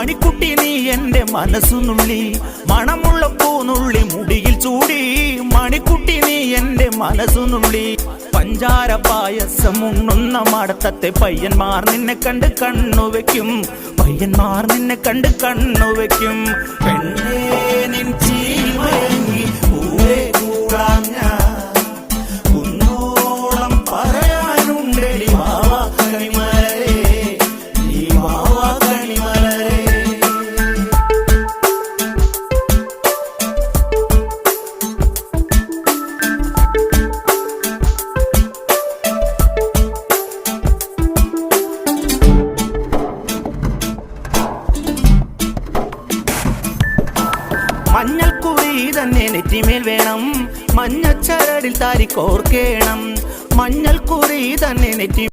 മണിക്കുട്ടി നീ എൻ്റെ മനസ്സുനുള്ളി, മണമുള്ള പൂനുള്ളി മുടിയിൽ ചൂടി. മണിക്കുട്ടി നീ എൻ്റെ മനസ്സുനുള്ളി. പഞ്ചാര പായസം ഉണ്ണുന്ന മടത്തത്തെ പയ്യന്മാർ നിന്നെ കണ്ട് കണ്ണുവെക്കും, പയ്യന്മാർ നിന്നെ കണ്ട് കണ്ണുവെക്കും. പെണ്ണേ നിൻ ചീമയങ്ങി പൂവേ കൂടാൻ ഞാൻ, കുന്നോളം പറയാനുണ്ടെടി വാവാ കണിമലരേ, നീ വാവാ കണിമലരേ. മഞ്ഞൾക്കുറി തന്നെ നെറ്റിമേൽ വേണം, മഞ്ഞച്ചരടിൽ താരി കോർക്കേണം. മഞ്ഞൾക്കുറി തന്നെ നെറ്റി